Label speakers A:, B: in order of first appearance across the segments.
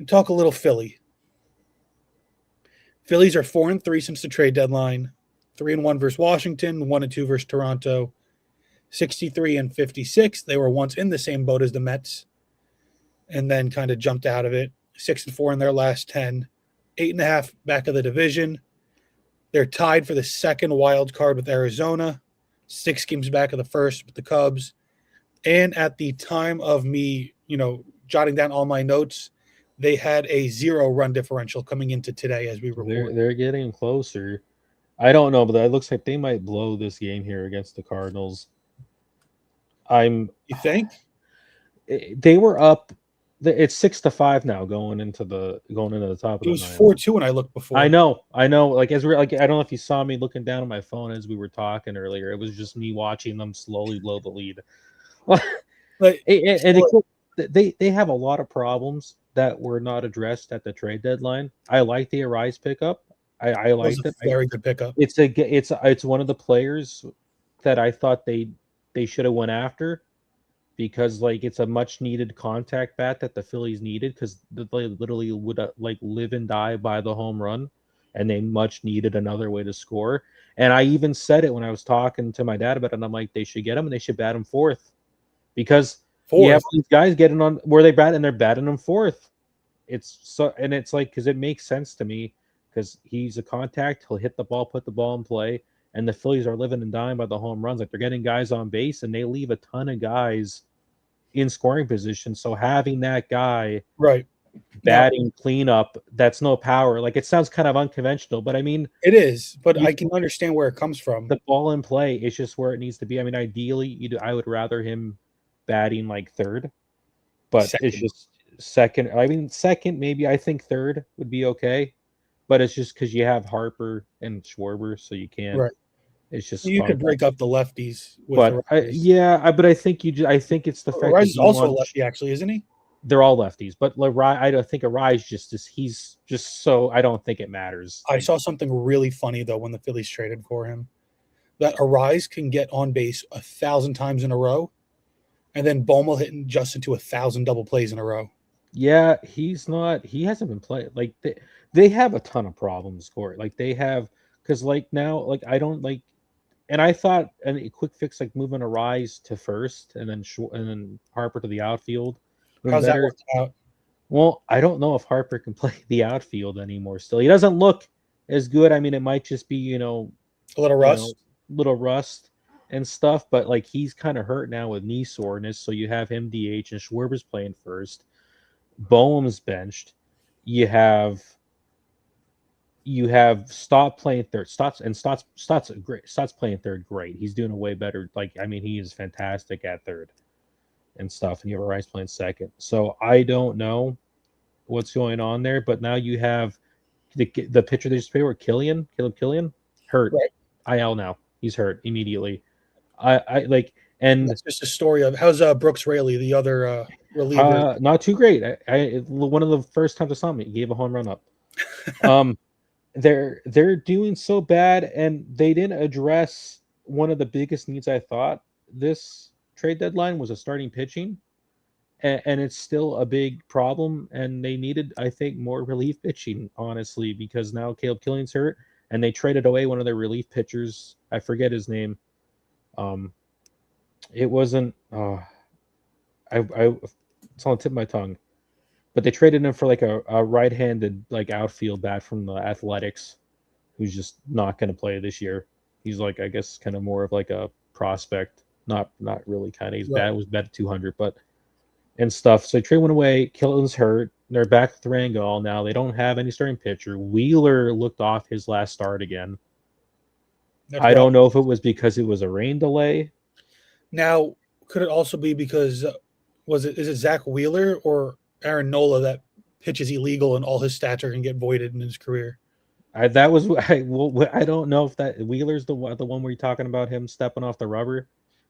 A: talk a little Philly. Phillies are 4-3 since the trade deadline. 3-1 versus Washington, 1-2 versus Toronto. 63 and 56. They were once in the same boat as the Mets, and then kind of jumped out of it. 6-4 in their last 10. 8.5 back of the division. They're tied for the second wild card with Arizona. 6 games back of the first with the Cubs. And at the time of me, jotting down all my notes, they had a 0-run differential coming into today as we record.
B: They're getting closer. I don't know, but it looks like they might blow this game here against the Cardinals.
A: You think?
B: They were up. It's 6-5 now going into the top of
A: it
B: the
A: was
B: ninth.
A: 4-2 when I looked before.
B: I know. Like as we're like, I don't know if you saw me looking down at my phone as we were talking earlier. It was just me watching them slowly blow the lead. They have a lot of problems that were not addressed at the trade deadline. I like the Arise pickup. I liked it.
A: Very good pickup.
B: It's one of the players that I thought they should have went after, because like it's a much needed contact bat that the Phillies needed, because they literally would like live and die by the home run, and they much needed another way to score. And I even said it when I was talking to my dad about it, and I'm like, they should get him and they should bat him fourth, because you have these guys getting on where they bat and they're batting him fourth. It's like, because it makes sense to me, because he's a contact, he'll hit the ball, put the ball in play, and the Phillies are living and dying by the home runs. Like, they're getting guys on base and they leave a ton of guys in scoring position. So having that guy batting cleanup, that's no power. Like, it sounds kind of unconventional, but I mean,
A: it is, but I can understand where it comes from.
B: The ball in play is just where it needs to be. I mean, ideally, I would rather him batting like third, but it's just second. I mean, second, maybe. I think third would be okay, but it's just because you have Harper and Schwarber, so you can't.
A: Right.
B: It's just
A: you could break up the lefties.
B: But I think I think it's the fact
A: that he's also a lefty, actually, isn't he?
B: They're all lefties, but I don't think Arise he's just so, I don't think it matters.
A: I saw something really funny though when the Phillies traded for him, that Arise can get on base 1,000 times in a row, and then Boehmel hitting just into 1,000 double plays in a row.
B: Yeah, he hasn't been playing. Like, they have a ton of problems, Corey. Like, they have, because like now, like, I don't like. And I thought a quick fix, like moving Arise to first and then Harper to the outfield.
A: How's that worked out?
B: Well, I don't know if Harper can play the outfield anymore still. He doesn't look as good. I mean, it might just be,
A: a little rust.
B: Little rust and stuff. But like, he's kind of hurt now with knee soreness. So you have him DH and Schwarber's playing first. Boehm's benched. You have Stott playing third. Stott's great. Stott's playing third great. He's doing a way better. Like, I mean, he is fantastic at third and stuff. And you have Rice playing second. So I don't know what's going on there. But now you have the pitcher they just played, were Caleb Killian, hurt. Right. IL now. He's hurt immediately. I like, and
A: that's just a story of how's Brooks Raley, the other reliever.
B: Not too great. One of the first times I saw him, he gave a home run up. They're doing so bad, and they didn't address one of the biggest needs I thought this trade deadline was a starting pitching, and it's still a big problem. And they needed, I think, more relief pitching, honestly, because now Caleb Killian's hurt, and they traded away one of their relief pitchers. I forget his name. It wasn't. It's on the tip of my tongue. But they traded him for like a right-handed like outfield bat from the Athletics, who's just not going to play this year. He's like, I guess, kind of more of like a prospect, not really kind of. He's bad. Was bet at 200, but and stuff. So they trade one away. Killian's hurt. They're back with Rangel now. They don't have any starting pitcher. Wheeler looked off his last start again. I don't know if it was because it was a rain delay.
A: Now, could it also be because is it Zach Wheeler or Aaron Nola that pitches illegal and all his stats are going to get voided in his career?
B: I don't know if that Wheeler's the one where you're talking about him stepping off the rubber.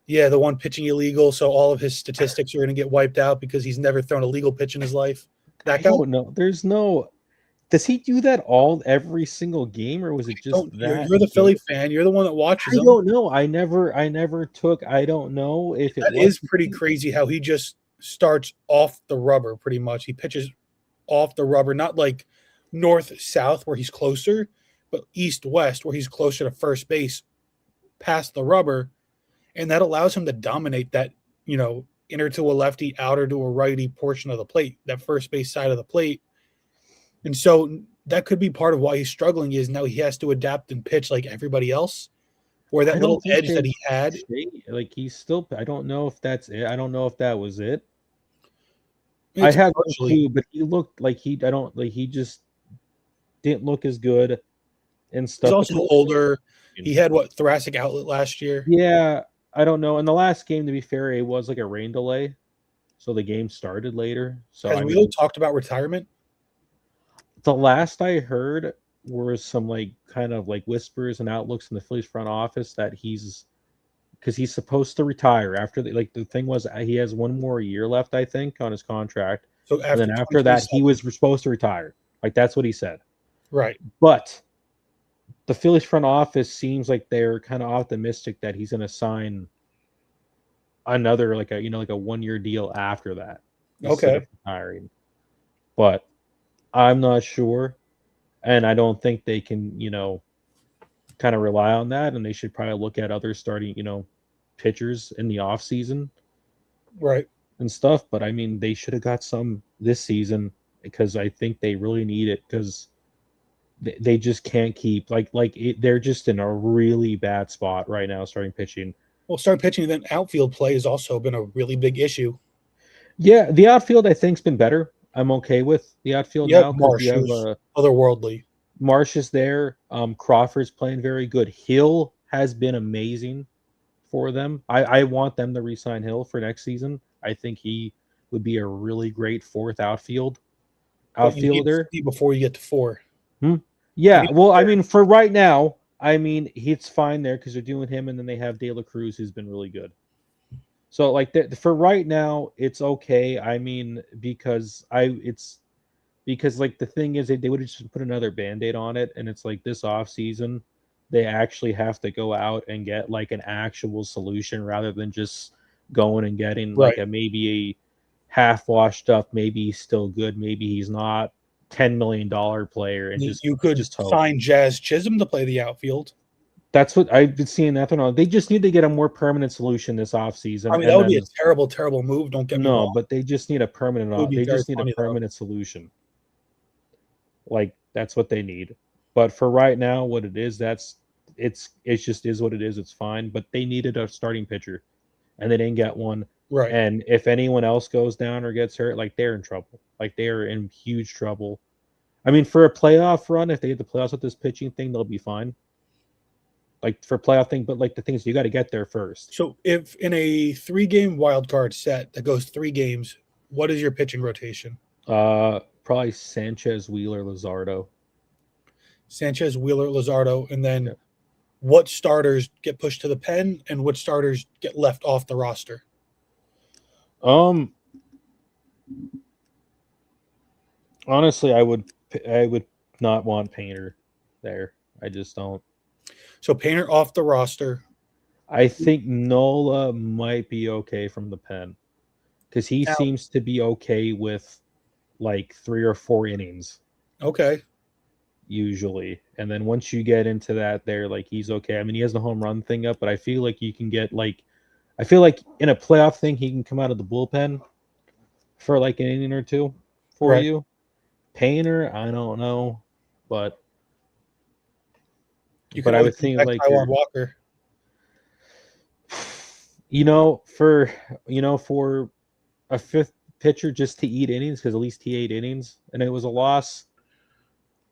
A: Yeah, the one pitching illegal, so all of his statistics are going to get wiped out because he's never thrown a legal pitch in his life.
B: That guy? I don't know. There's no. Does he do that every single game, or was it just that?
A: You're the Philly fan. You're the one that watches him.
B: I don't know. I never took. I don't know if it
A: is pretty crazy how he just starts off the rubber pretty much. He pitches off the rubber, not like north south where he's closer, but east west where he's closer to first base past the rubber. And that allows him to dominate that, inner to a lefty, outer to a righty portion of the plate, that first base side of the plate. And so that could be part of why he's struggling is now he has to adapt and pitch like everybody else, where that
B: I
A: little
B: don't think
A: edge that he had.
B: like he's still. I don't know if that's it. I don't know if that was it. I
A: It's
B: have no
A: partially.
B: clue, but he looked like he. I don't like he just didn't look as good and
A: He's
B: stuff.
A: also older. He had thoracic outlet last year.
B: Yeah, I don't know. In the last game, to be fair, it was like a rain delay, so the game started later. So
A: Has Wheeler talked about retirement?
B: The last I heard were some like kind of like whispers and outlooks in the Phillies front office that he's because he's supposed to retire after the thing was he has one more year left, I think, on his contract.
A: So
B: And then after that, he was supposed to retire. Like that's what he said.
A: Right.
B: But the Phillies front office seems like they're kind of optimistic that he's going to sign another like a 1 year deal after that instead of retiring. But I'm not sure, and I don't think they can kind of rely on that, and they should probably look at other starting pitchers in the off season,
A: right,
B: and stuff. But I mean, they should have got some this season because I think they really need it because they just can't keep they're just in a really bad spot right now starting pitching.
A: Well, start pitching, then outfield play has also been a really big issue.
B: Yeah, the outfield I think's been better. I'm okay with the outfield now because you have
A: otherworldly.
B: Marsh is there. Crawford's playing very good. Hill has been amazing for them. I want them to re-sign Hill for next season. I think he would be a really great fourth outfielder.
A: Before you get to 4.
B: Yeah, well, I mean, for right now, I mean, it's fine there because they're doing him, and then they have De La Cruz, who's been really good. So, for right now, it's okay. I mean, because the thing is, they would have just put another Band-Aid on it, and it's like this off season, they actually have to go out and get like an actual solution rather than just going and getting like maybe a half washed up, maybe he's still good, maybe he's not $10 million player, and
A: you could just sign Jazz Chisholm to play the outfield.
B: That's what I've been seeing that on. They just need to get a more permanent solution this offseason.
A: I mean, that would be a terrible, terrible move. Don't get me wrong.
B: No, but they just need a permanent. They just need a permanent solution. Like that's what they need. But for right now, what it is, it just is what it is. It's fine. But they needed a starting pitcher, and they didn't get one.
A: Right.
B: And if anyone else goes down or gets hurt, like they're in trouble. Like they are in huge trouble. I mean, for a playoff run, if they get the playoffs with this pitching thing, they'll be fine. Like for playoff thing, but like the thing is, you got to get there first.
A: So if in a 3-game wild card set that goes 3 games, what is your pitching rotation?
B: Probably Sanchez, Wheeler, Luzardo.
A: Sanchez, Wheeler, Luzardo, and then what starters get pushed to the pen and what starters get left off the roster?
B: Honestly, I would not want Painter there. I just don't.
A: So Painter off the roster.
B: I think Nola might be okay from the pen because he seems to be okay with like 3 or 4 innings.
A: Okay.
B: Usually. And then once you get into that there, like he's okay. I mean, he has the home run thing up, but I feel like you can get I feel like in a playoff thing, he can come out of the bullpen for like an inning or 2 for you. Painter, I don't know, but I would think like
A: Walker.
B: For a 5th pitcher just to eat innings, because at least he ate innings and it was a loss.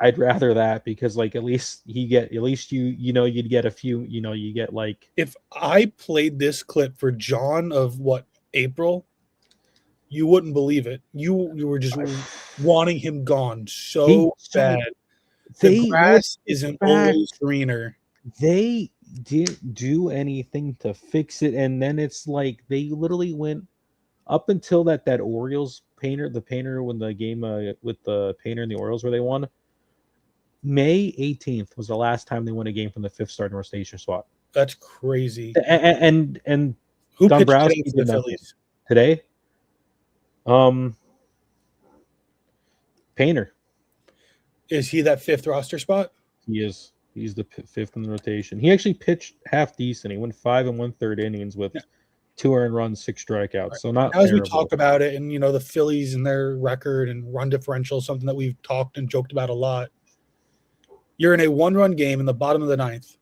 B: I'd rather that because like at least you'd get a few, you get like.
A: If I played this clip for John of April, you wouldn't believe it. You were just wanting him gone so bad. The grass isn't always greener.
B: They didn't do anything to fix it, and then it's like they literally went up until that Orioles painter when the game with the Painter and the Orioles where they won. May 18th was the last time they won a game from the 5th starting rotation spot.
A: That's crazy.
B: And
A: who pitched today for the Phillies?
B: Today? Painter.
A: Is he that fifth roster spot?
B: He is. He's the fifth in the rotation. He actually pitched half decent. He went 5 1/3 innings with 2 earned runs, 6 strikeouts. So not
A: As we
B: terrible.
A: talk about it, and the Phillies and their record and run differential, something that we've talked and joked about a lot. You're in a 1-run game in the bottom of the 9th.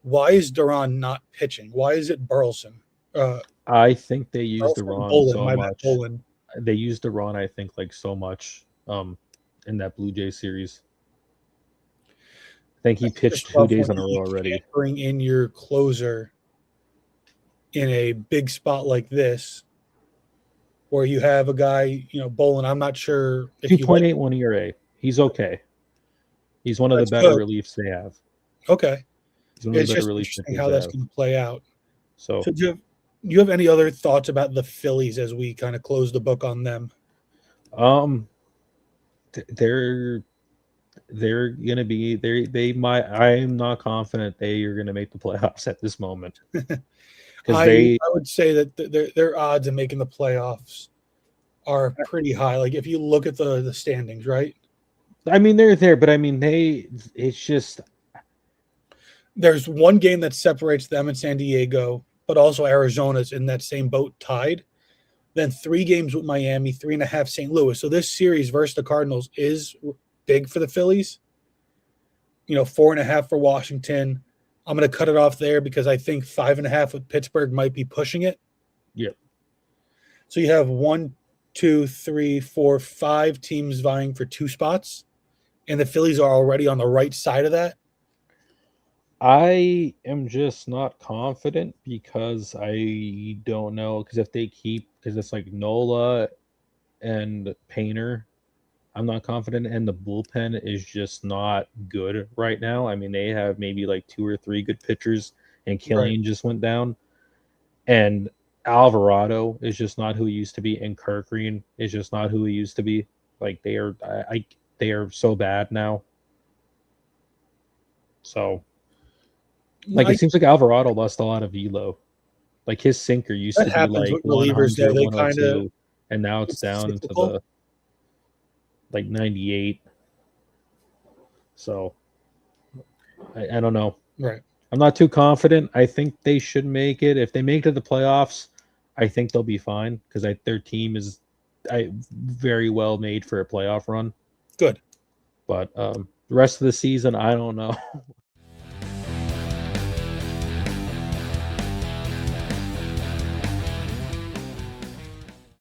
A: Why is Duran not pitching? Why is it Burleson?
B: I think they used Duran so much. They used Duran, I think, like so much in that Blue Jay series. I think he pitched 2 days in a row already.
A: Bring in your closer in a big spot like this, where you have a guy, Bolin. I'm not sure
B: if 2.81 ERA. He's okay. He's one of the better reliefs they have.
A: Okay, it's just interesting how that's going to play out.
B: So
A: do you have any other thoughts about the Phillies as we kind of close the book on them?
B: They're going to be they might. I am not confident they are going to make the playoffs at this moment.
A: I would say that their odds of making the playoffs are pretty high. Like if you look at the standings, right?
B: I mean, they're there, but I mean, it's just
A: there's one game that separates them and San Diego, but also Arizona's in that same boat tied. Then 3 games with Miami, 3.5 St. Louis. So this series versus the Cardinals is big for the Phillies. 4.5 for Washington. I'm going to cut it off there because I think 5.5 with Pittsburgh might be pushing it.
B: Yep.
A: So you have 1, 2, 3, 4, 5 teams vying for 2 spots, and the Phillies are already on the right side of that.
B: I am just not confident because I don't know. Because if they because it's like Nola and Painter, I'm not confident, and the bullpen is just not good right now. I mean, they have maybe like 2 or 3 good pitchers, and Killian just went down, and Alvarado is just not who he used to be, and Kirk Green is just not who he used to be. Like they are so bad now. So, like it seems like Alvarado lost a lot of velo. Like his sinker used to be like 100, 102, and now it's down into the like 98. So I don't know.
A: Right.
B: I'm not too confident. I think they should make it. If they make it to the playoffs, I think they'll be fine because their team is very well made for a playoff run.
A: Good.
B: But the rest of the season, I don't know.